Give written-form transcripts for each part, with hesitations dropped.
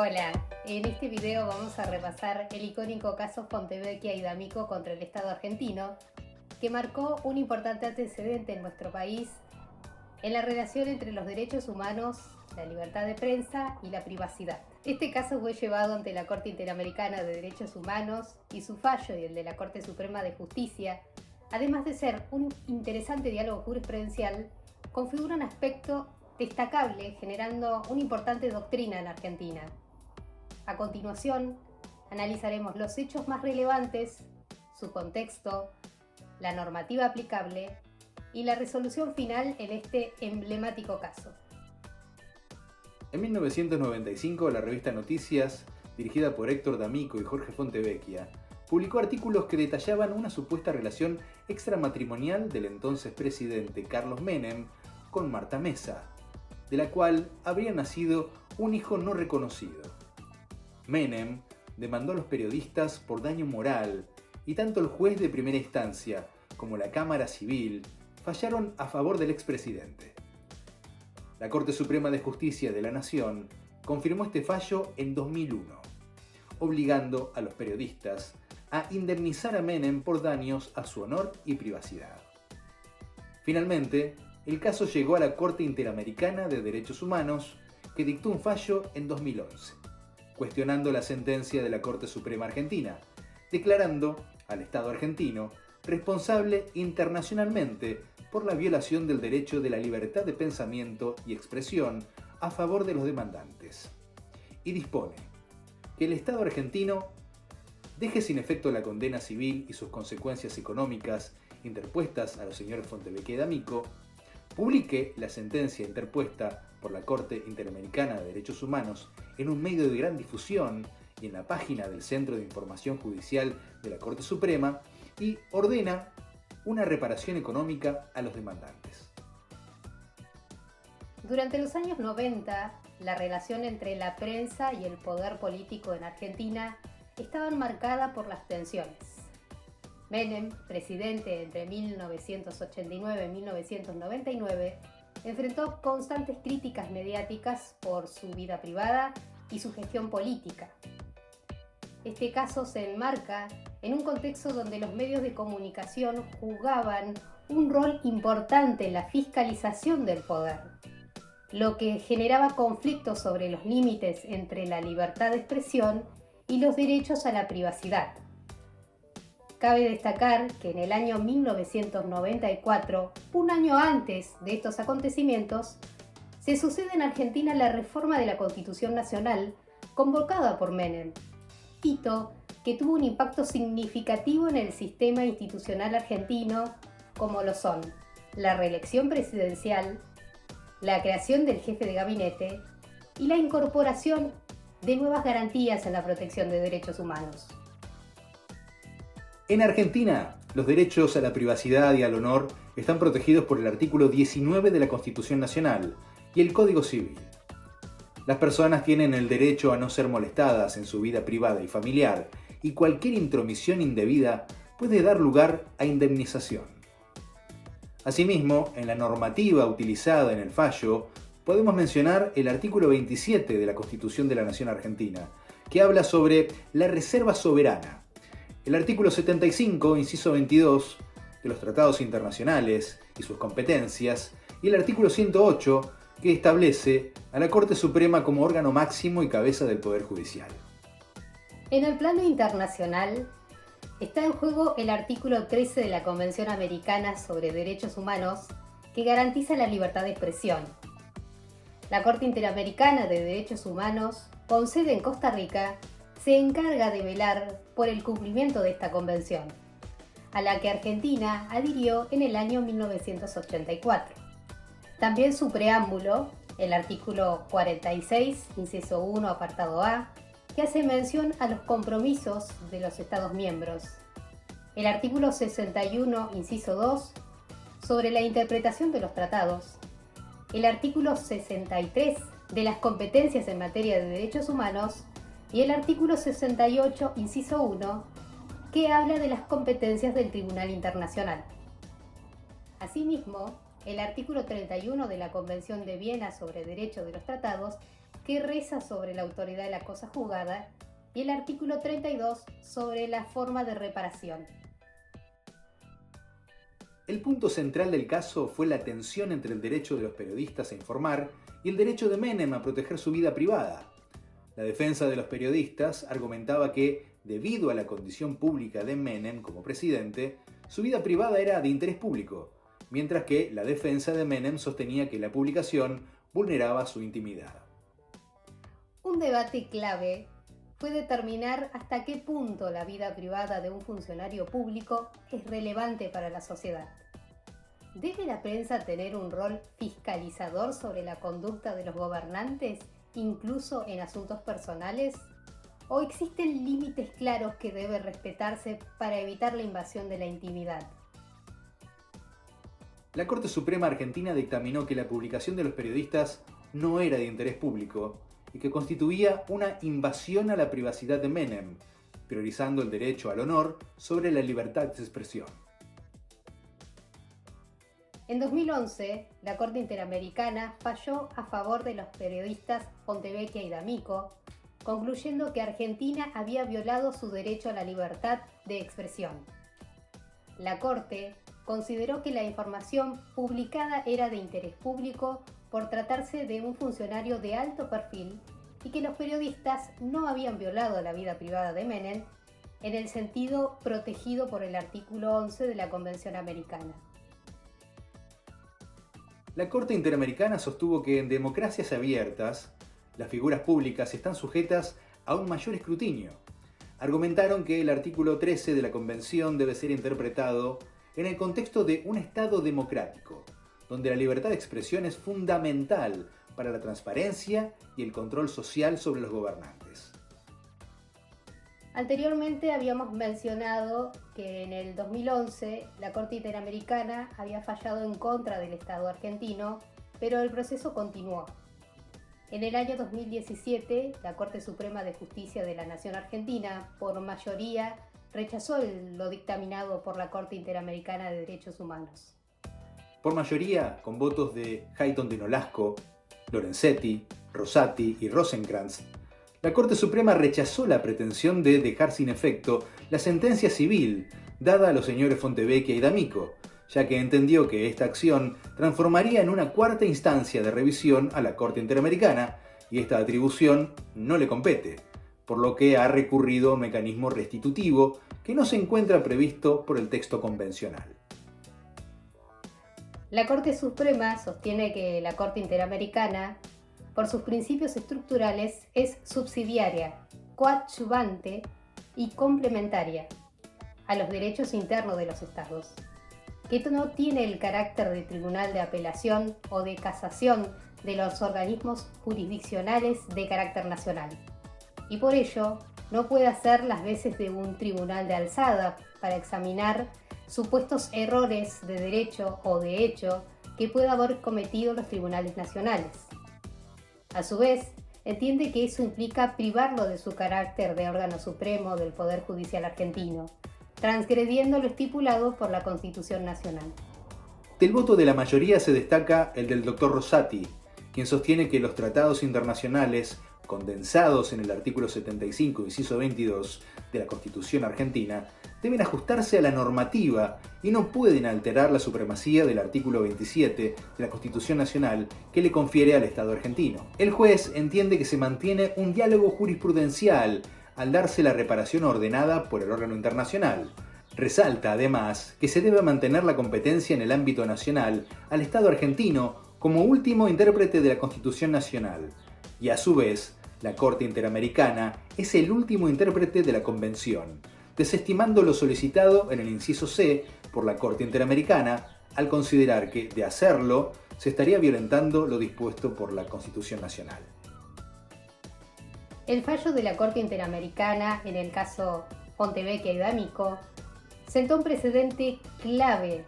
Hola, en este video vamos a repasar el icónico caso Fontevecchia y D'Amico contra el Estado argentino, que marcó un importante antecedente en nuestro país en la relación entre los derechos humanos, la libertad de prensa y la privacidad. Este caso fue llevado ante la Corte Interamericana de Derechos Humanos y su fallo y el de la Corte Suprema de Justicia, además de ser un interesante diálogo jurisprudencial, configura un aspecto destacable generando una importante doctrina en Argentina. A continuación, analizaremos los hechos más relevantes, su contexto, la normativa aplicable y la resolución final en este emblemático caso. En 1995, la revista Noticias, dirigida por Héctor D'Amico y Jorge Fontevecchia, publicó artículos que detallaban una supuesta relación extramatrimonial del entonces presidente Carlos Menem con Marta Mesa, de la cual habría nacido un hijo no reconocido. Menem demandó a los periodistas por daño moral y tanto el juez de primera instancia como la Cámara Civil fallaron a favor del expresidente. La Corte Suprema de Justicia de la Nación confirmó este fallo en 2001, obligando a los periodistas a indemnizar a Menem por daños a su honor y privacidad. Finalmente, el caso llegó a la Corte Interamericana de Derechos Humanos, que dictó un fallo en 2011, cuestionando la sentencia de la Corte Suprema Argentina, declarando al Estado argentino responsable internacionalmente por la violación del derecho de la libertad de pensamiento y expresión a favor de los demandantes, y dispone que el Estado argentino deje sin efecto la condena civil y sus consecuencias económicas interpuestas a los señores Fontevecchia y D'Amico, publique la sentencia interpuesta por la Corte Interamericana de Derechos Humanos en un medio de gran difusión y en la página del Centro de Información Judicial de la Corte Suprema y ordena una reparación económica a los demandantes. Durante los años 90, la relación entre la prensa y el poder político en Argentina estaba marcada por las tensiones. Menem, presidente entre 1989 y 1999, enfrentó constantes críticas mediáticas por su vida privada y su gestión política. Este caso se enmarca en un contexto donde los medios de comunicación jugaban un rol importante en la fiscalización del poder, lo que generaba conflictos sobre los límites entre la libertad de expresión y los derechos a la privacidad. Cabe destacar que en el año 1994, un año antes de estos acontecimientos, se sucede en Argentina la reforma de la Constitución Nacional convocada por Menem, hito que tuvo un impacto significativo en el sistema institucional argentino, como lo son la reelección presidencial, la creación del jefe de gabinete y la incorporación de nuevas garantías en la protección de derechos humanos. En Argentina, los derechos a la privacidad y al honor están protegidos por el artículo 19 de la Constitución Nacional y el Código Civil. Las personas tienen el derecho a no ser molestadas en su vida privada y familiar, y cualquier intromisión indebida puede dar lugar a indemnización. Asimismo, en la normativa utilizada en el fallo, podemos mencionar el artículo 27 de la Constitución de la Nación Argentina, que habla sobre la reserva soberana. El artículo 75, inciso 22, de los tratados internacionales y sus competencias, y el artículo 108, que establece a la Corte Suprema como órgano máximo y cabeza del Poder Judicial. En el plano internacional, está en juego el artículo 13 de la Convención Americana sobre Derechos Humanos, que garantiza la libertad de expresión. La Corte Interamericana de Derechos Humanos, con sede en Costa Rica, se encarga de velar por el cumplimiento de esta convención, a la que Argentina adhirió en el año 1984. También su preámbulo, el artículo 46, inciso 1, apartado A, que hace mención a los compromisos de los Estados miembros. El artículo 61, inciso 2, sobre la interpretación de los tratados. El artículo 63 de las competencias en materia de derechos humanos y el artículo 68, inciso 1, que habla de las competencias del Tribunal Internacional. Asimismo, el artículo 31 de la Convención de Viena sobre Derecho de los Tratados que reza sobre la autoridad de la cosa juzgada, y el artículo 32 sobre la forma de reparación. El punto central del caso fue la tensión entre el derecho de los periodistas a informar y el derecho de Menem a proteger su vida privada. La defensa de los periodistas argumentaba que, debido a la condición pública de Menem como presidente, su vida privada era de interés público, mientras que la defensa de Menem sostenía que la publicación vulneraba su intimidad. Un debate clave fue determinar hasta qué punto la vida privada de un funcionario público es relevante para la sociedad. ¿Debe la prensa tener un rol fiscalizador sobre la conducta de los gobernantes, incluso en asuntos personales? ¿O existen límites claros que deben respetarse para evitar la invasión de la intimidad? La Corte Suprema Argentina dictaminó que la publicación de los periodistas no era de interés público y que constituía una invasión a la privacidad de Menem, priorizando el derecho al honor sobre la libertad de expresión. En 2011, la Corte Interamericana falló a favor de los periodistas Fontevecchia y D'Amico, concluyendo que Argentina había violado su derecho a la libertad de expresión. La Corte consideró que la información publicada era de interés público por tratarse de un funcionario de alto perfil y que los periodistas no habían violado la vida privada de Menem en el sentido protegido por el artículo 11 de la Convención Americana. La Corte Interamericana sostuvo que en democracias abiertas, las figuras públicas están sujetas a un mayor escrutinio. Argumentaron que el artículo 13 de la Convención debe ser interpretado en el contexto de un Estado democrático, donde la libertad de expresión es fundamental para la transparencia y el control social sobre los gobernantes. Anteriormente habíamos mencionado que en el 2011 la Corte Interamericana había fallado en contra del Estado argentino, pero el proceso continuó. En el año 2017, la Corte Suprema de Justicia de la Nación Argentina, por mayoría, rechazó lo dictaminado por la Corte Interamericana de Derechos Humanos. Por mayoría, con votos de Hayton de Nolasco, Lorenzetti, Rosati y Rosenkrantz, la Corte Suprema rechazó la pretensión de dejar sin efecto la sentencia civil dada a los señores Fontevecchia y D'Amico, ya que entendió que esta acción transformaría en una cuarta instancia de revisión a la Corte Interamericana y esta atribución no le compete, por lo que ha recurrido a un mecanismo restitutivo que no se encuentra previsto por el texto convencional. La Corte Suprema sostiene que la Corte Interamericana, por sus principios estructurales, es subsidiaria, coadyuvante y complementaria a los derechos internos de los Estados, que no tiene el carácter de tribunal de apelación o de casación de los organismos jurisdiccionales de carácter nacional, y por ello no puede hacer las veces de un tribunal de alzada para examinar supuestos errores de derecho o de hecho que pueda haber cometido los tribunales nacionales. A su vez, entiende que eso implica privarlo de su carácter de órgano supremo del Poder Judicial argentino, transgrediendo lo estipulado por la Constitución Nacional. Del voto de la mayoría se destaca el del Dr. Rosati, quien sostiene que los tratados internacionales condensados en el artículo 75, inciso 22 de la Constitución argentina, deben ajustarse a la normativa y no pueden alterar la supremacía del artículo 27 de la Constitución Nacional que le confiere al Estado argentino. El juez entiende que se mantiene un diálogo jurisprudencial al darse la reparación ordenada por el órgano internacional. Resalta además que se debe mantener la competencia en el ámbito nacional al Estado argentino como último intérprete de la Constitución Nacional, y a su vez, la Corte Interamericana es el último intérprete de la Convención, desestimando lo solicitado en el inciso C por la Corte Interamericana al considerar que, de hacerlo, se estaría violentando lo dispuesto por la Constitución Nacional. El fallo de la Corte Interamericana en el caso Fontevecchia y D'Amico sentó un precedente clave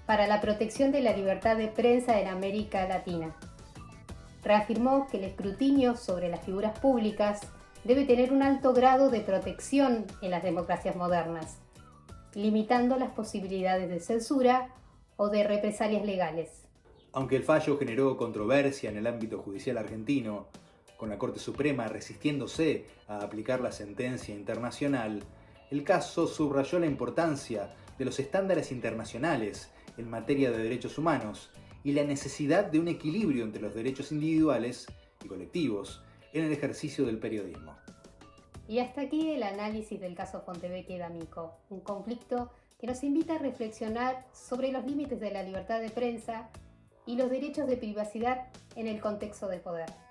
para la protección de la libertad de prensa en América Latina. Reafirmó que el escrutinio sobre las figuras públicas debe tener un alto grado de protección en las democracias modernas, limitando las posibilidades de censura o de represalias legales. Aunque el fallo generó controversia en el ámbito judicial argentino, con la Corte Suprema resistiéndose a aplicar la sentencia internacional, el caso subrayó la importancia de los estándares internacionales en materia de derechos humanos y la necesidad de un equilibrio entre los derechos individuales y colectivos en el ejercicio del periodismo. Y hasta aquí el análisis del caso Fontevecchia y D'Amico, un conflicto que nos invita a reflexionar sobre los límites de la libertad de prensa y los derechos de privacidad en el contexto de poder.